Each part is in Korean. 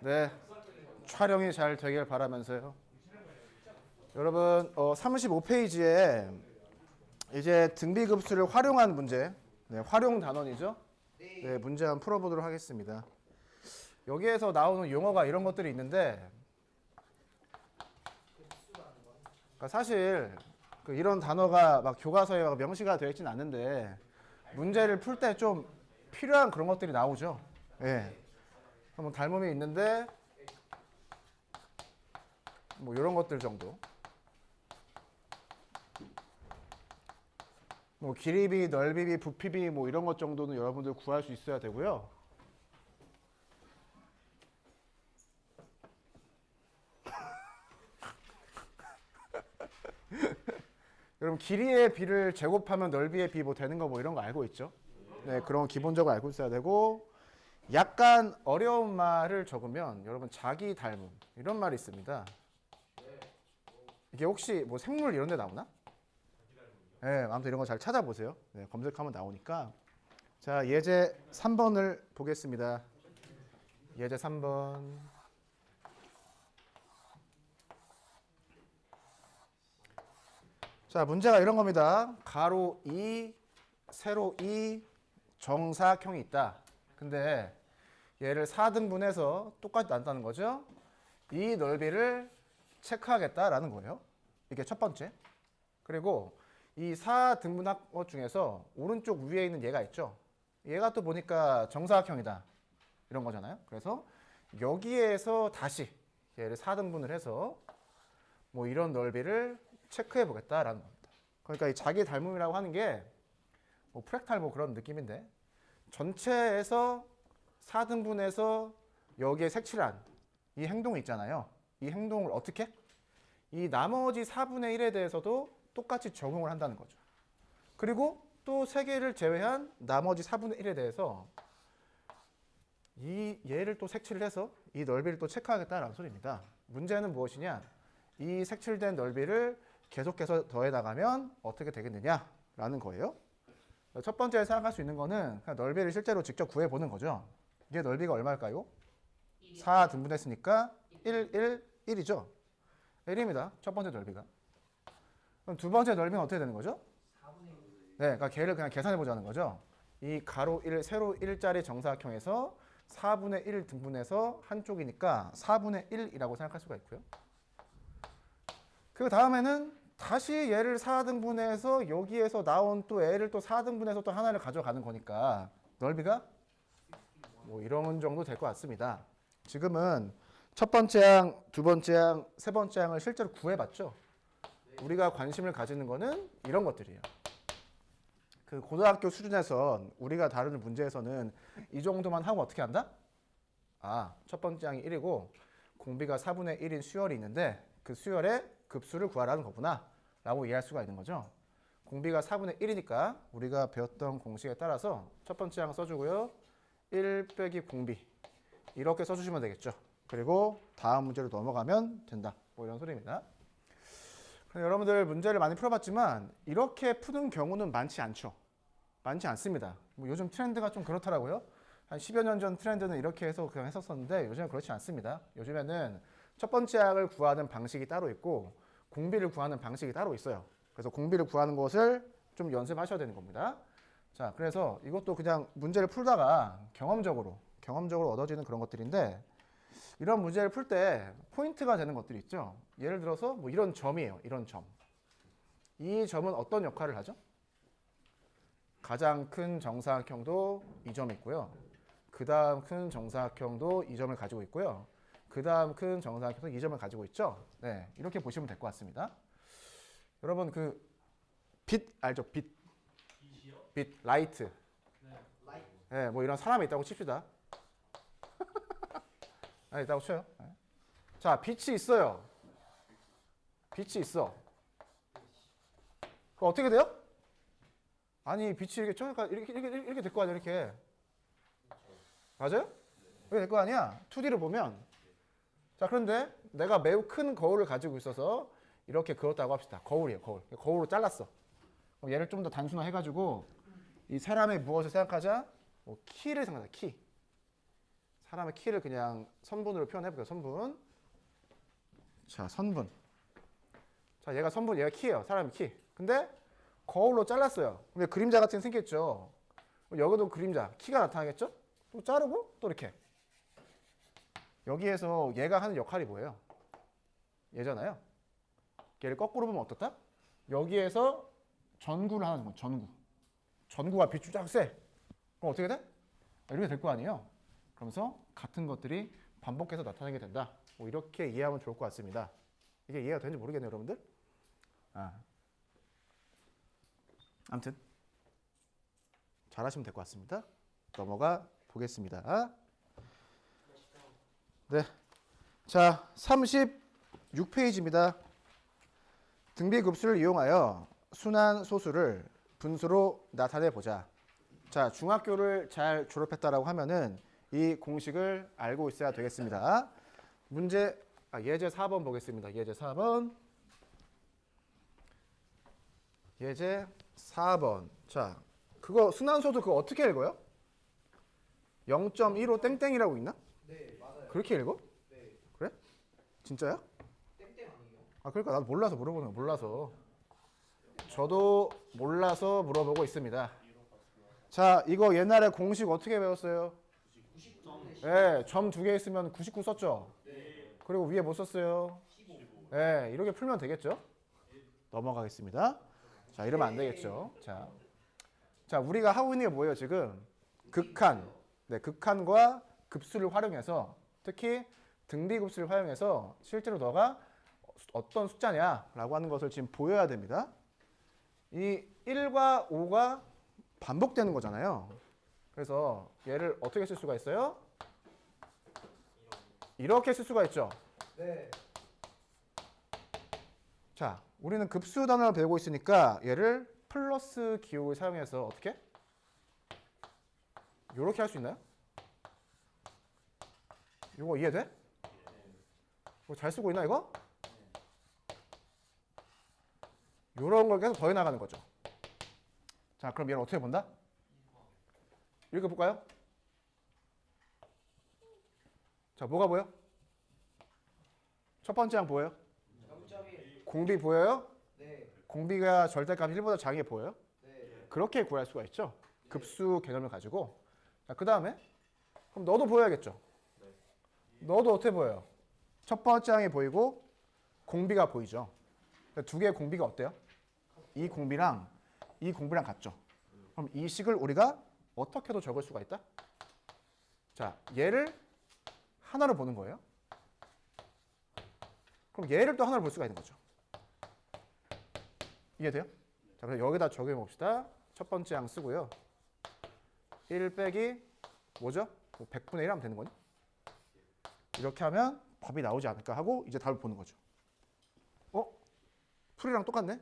네, 촬영이 잘 되길 바라면서요. 여러분, 35페이지에 이제 등비급수를 활용한 문제, 네, 활용 단원이죠. 네, 문제 한번 풀어보도록 하겠습니다. 여기에서 나오는 용어가 이런 것들이 있는데, 그러니까 사실 이런 단어가 막 교과서에 막 명시가 되어 있지는 않는데 문제를 풀 때 좀 필요한 그런 것들이 나오죠. 예. 뭐 닮음이 있는데 뭐 이런 것들 정도. 뭐 길이비, 넓이비, 부피비 뭐 이런 것 정도는 여러분들 구할 수 있어야 되고요. 여러분 길이의 비를 제곱하면 넓이의 비 뭐 되는 거 뭐 이런 거 알고 있죠? 네, 그런 거 기본적으로 알고 있어야 되고 약간 어려운 말을 적으면 여러분 자기 닮음 이런 말이 있습니다. 이게 혹시 뭐 생물 이런 데 나오나? 네, 아무튼 이런 거 잘 찾아보세요. 네, 검색하면 나오니까. 자, 예제 3번을 보겠습니다. 예제 3번. 자, 문제가 이런 겁니다. 가로 2, 세로 2, 정사각형이 있다. 근데 얘를 4등분해서 똑같이 나눈다는 거죠. 이 넓이를 체크하겠다라는 거예요. 이게 첫 번째. 그리고 이 4등분한 것 중에서 오른쪽 위에 있는 얘가 있죠. 얘가 또 보니까 정사각형이다. 이런 거잖아요. 그래서 여기에서 다시 얘를 4등분을 해서 뭐 이런 넓이를 체크해 보겠다라는 겁니다. 그러니까 이 자기 닮음이라고 하는 게 뭐 프랙탈 뭐 그런 느낌인데 전체에서 4등분해서 여기에 색칠한 이 행동이 있잖아요. 이 행동을 어떻게? 이 나머지 4분의 1에 대해서도 똑같이 적용을 한다는 거죠. 그리고 또 3개를 제외한 나머지 4분의 1에 대해서 이 얘를 또 색칠을 해서 이 넓이를 또 체크하겠다는 소리입니다. 문제는 무엇이냐? 이 색칠된 넓이를 계속해서 더해 나가면 어떻게 되겠느냐라는 거예요. 첫 번째 생각할 수 있는 거는 그냥 넓이를 실제로 직접 구해보는 거죠. 이게 넓이가 얼마일까요? 4 등분했으니까 1, 1, 1이죠. 1입니다. 첫 번째 넓이가. 그럼 두 번째 넓이는 어떻게 되는 거죠? 네, 그러니까 걔를 그냥 계산해 보자는 거죠. 이 가로 1, 세로 1짜리 정사각형에서 4분의 1 등분해서 한쪽이니까 4분의 1이라고 생각할 수가 있고요. 그 다음에는 다시 얘를 4등분해서 여기에서 나온 또 애를 또 4등분해서 또 하나를 가져가는 거니까 넓이가 뭐 이런 정도 될 것 같습니다. 지금은 첫 번째 항, 두 번째 항, 세 번째 항을 실제로 구해봤죠. 우리가 관심을 가지는 거는 이런 것들이에요. 그 고등학교 수준에서 우리가 다루는 문제에서는 이 정도만 하고 어떻게 한다? 아, 첫 번째 항이 1이고 공비가 4분의 1인 수열이 있는데 그 수열의 급수를 구하라는 거구나 라고 이해할 수가 있는 거죠. 공비가 4분의 1이니까 우리가 배웠던 공식에 따라서 첫 번째 항 써주고요. 1 빼기 공비 이렇게 써주시면 되겠죠. 그리고 다음 문제로 넘어가면 된다. 뭐 이런 소리입니다. 여러분들 문제를 많이 풀어봤지만 이렇게 푸는 경우는 많지 않죠. 많지 않습니다. 뭐 요즘 트렌드가 좀 그렇더라고요. 한 10여 년 전 트렌드는 이렇게 해서 그냥 했었었는데 요즘은 그렇지 않습니다. 요즘에는 첫 번째 항을 구하는 방식이 따로 있고 공비를 구하는 방식이 따로 있어요. 그래서 공비를 구하는 것을 좀 연습하셔야 되는 겁니다. 자, 그래서 이것도 그냥 문제를 풀다가 경험적으로 얻어지는 그런 것들인데 이런 문제를 풀 때 포인트가 되는 것들이 있죠. 예를 들어서 뭐 이런 점이에요. 이런 점. 이 점은 어떤 역할을 하죠? 가장 큰 정사각형도 이 점이 있고요. 그 다음 큰 정사각형도 이 점을 가지고 있고요. 그 다음 큰 정사각형도 이 점을 가지고 있죠. 네, 이렇게 보시면 될 것 같습니다. 여러분 그 빛 알죠? 빛, 라이트. 네, 뭐 이런 사람이 있다고 칩시다. 네, 있다고 쳐요. 네. 자, 빛이 있어요. 빛이 있어. 그럼 어떻게 돼요? 아니, 빛이 이렇게 이렇게 될 거 아니야, 이렇게. 맞아요? 이렇게 될 거 아니야? 2D를 보면. 자, 그런데 내가 매우 큰 거울을 가지고 있어서 이렇게 그었다고 합시다. 거울이에요, 거울. 거울로 잘랐어. 그럼 얘를 좀 더 단순화해가지고 이 사람의 무엇을 생각하자? 뭐 키를 생각하자, 키. 사람의 키를 그냥 선분으로 표현해 볼게요. 선분. 자, 선분. 자, 얘가 선분, 얘가 키예요. 사람의 키. 근데 거울로 잘랐어요. 근데 그림자 같은 게 생겼죠. 여기도 그림자, 키가 나타나겠죠? 또 자르고 또 이렇게. 여기에서 얘가 하는 역할이 뭐예요? 얘잖아요. 얘를 거꾸로 보면 어떻다? 여기에서 전구를 하는 거예요. 전구. 전구가 빛이 쫙 세. 그럼 어떻게 돼? 이렇게 될 거 아니에요. 그러면서 같은 것들이 반복해서 나타나게 된다. 뭐 이렇게 이해하면 좋을 것 같습니다. 이게 이해가 되는지 모르겠네요, 여러분들. 아무튼 잘하시면 될 것 같습니다. 넘어가 보겠습니다. 네, 자 36페이지입니다. 등비급수를 이용하여 순환 소수를 분수로 나타내 보자. 자, 중학교를 잘 졸업했다라고 하면은 이 공식을 알고 있어야 되겠습니다. 문제 예제 4번 보겠습니다. 예제 4번. 예제 4번. 자, 그거 순환소수 그거 어떻게 읽어요? 0.15 땡땡이라고 있나? 네, 맞아요. 그렇게 읽어? 네. 그래? 진짜야? 땡땡 아니에요? 그러니까 나도 몰라서 물어보는 거야. 몰라서. 저도 몰라서 물어보고 있습니다. 자, 이거 옛날에 공식 어떻게 배웠어요? 99점. 네, 점 2개 있으면 99 썼죠? 네. 그리고 위에 뭐 썼어요? 15. 네, 이렇게 풀면 되겠죠? 넘어가겠습니다. 자, 이러면 안 되겠죠? 자, 우리가 하고 있는 게 뭐예요, 지금? 극한. 네, 극한과 급수를 활용해서, 특히 등비급수를 활용해서 실제로 너가 어떤 숫자냐라고 하는 것을 지금 보여야 됩니다. 이 1과 5가 반복되는 거잖아요. 그래서 얘를 어떻게 쓸 수가 있어요? 이렇게 쓸 수가 있죠. 네. 자, 우리는 급수 단어를 배우고 있으니까 얘를 플러스 기호를 사용해서 어떻게? 이렇게 할 수 있나요? 이거 이해돼? 이거 잘 쓰고 있나 이거? 이런 걸 계속 더해 나가는 거죠. 자, 그럼 얘를 어떻게 본다? 이렇게 볼까요? 자, 뭐가 보여? 첫 번째 항 보여요? 0.1. 공비 보여요? 네. 공비가 절대값 1보다 작은 게 보여요? 네. 그렇게 구할 수가 있죠. 급수 개념을 가지고. 자, 그 다음에 그럼 너도 보여야겠죠. 너도 어떻게 보여요? 첫 번째 항이 보이고 공비가 보이죠. 두 개의 공비가 어때요? 이 공비랑 같죠. 그럼 이 식을 우리가 어떻게도 적을 수가 있다? 자, 얘를 하나로 보는 거예요. 그럼 얘를 또 하나로 볼 수가 있는 거죠. 이해돼요? 자, 그래서 여기다 적용해 봅시다. 첫 번째 항 쓰고요. 1 빼기 뭐죠? 100분의 1 하면 되는 거니? 이렇게 하면 답이 나오지 않을까 하고 이제 답을 보는 거죠. 풀이랑 똑같네?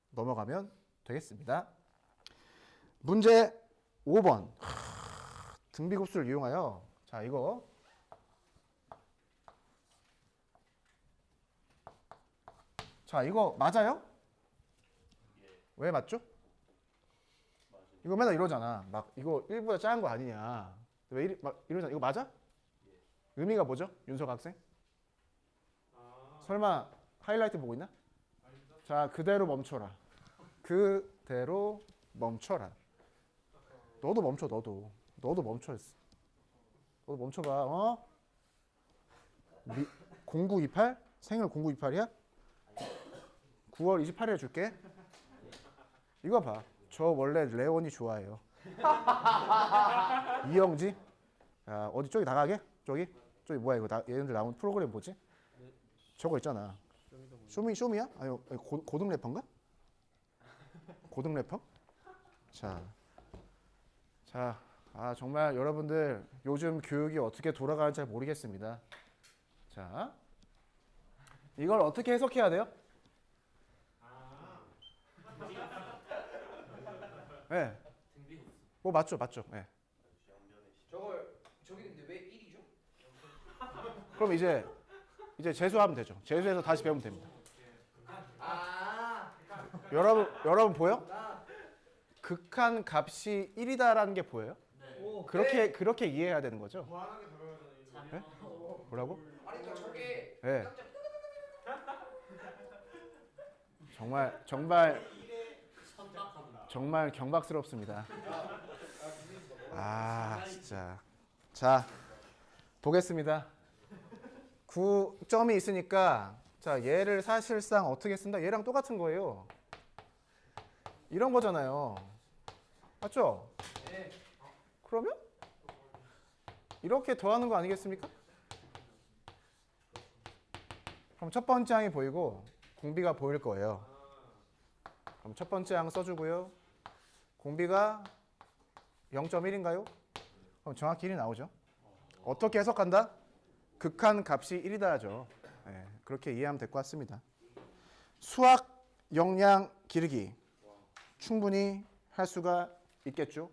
넘어가면 되겠습니다. 문제 5번. 등비급수를 이용하여 자, 이거 자, 이거 맞아요? 왜 맞죠? 이거 맨날 이러잖아. 막 이거 1보다 작은 거 아니냐. 왜 막 이러잖아. 이거 맞아? 의미가 뭐죠? 윤석 학생? 설마 하이라이트 보고 있나? 자, 그대로 멈춰라. 그대로 멈춰라. 너도 멈춰, 너도. 너도 멈춰. 너도 멈춰봐. 0928? 생일 0928이야? 9월 28일에 줄게. 이거 봐. 저 원래 레온이 좋아해요. 이영지? 야, 어디 저기 나가게? 저기 뭐야 이거? 얘네들 나온 프로그램 뭐지? 저거 있잖아. 쇼미야? 아니 고등 래퍼인가? 고등 래퍼? 자, 정말 여러분들 요즘 교육이 어떻게 돌아가는지 잘 모르겠습니다. 자, 이걸 어떻게 해석해야 돼요? 네. 맞죠. 네. 저기 근데 왜 1이죠? 그럼 이제 재수하면 되죠. 재수해서 다시 배우면 됩니다. 여러분 보여? 극한 값이 1이다라는 게 보여요? 네. 그렇게 이해해야 되는 거죠. 무한하게 더해야 되는 네? 뭐라고? 아니 그러니까 저게 네. 정말 경박스럽습니다. 아 진짜. 자 보겠습니다. 9점이 있으니까 자 얘를 사실상 어떻게 쓴다? 얘랑 똑같은 거예요. 이런 거잖아요. 맞죠? 네. 그러면 이렇게 더하는 거 아니겠습니까? 그럼 첫 번째 항이 보이고 공비가 보일 거예요. 그럼 첫 번째 항 써주고요. 공비가 0.1인가요? 그럼 정확히 1이 나오죠. 어떻게 해석한다? 극한 값이 1이다 하죠. 네, 그렇게 이해하면 될 것 같습니다. 수학 역량 기르기 충분히 할 수가 있겠죠.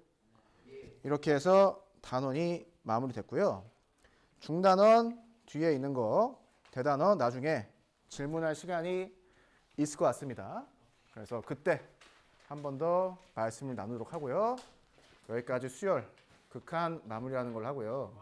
이렇게 해서 단원이 마무리됐고요. 중단원 뒤에 있는 거 대단원 나중에 질문할 시간이 있을 것 같습니다. 그래서 그때 한 번 더 말씀을 나누도록 하고요. 여기까지 수열 극한 마무리하는 걸로 하고요.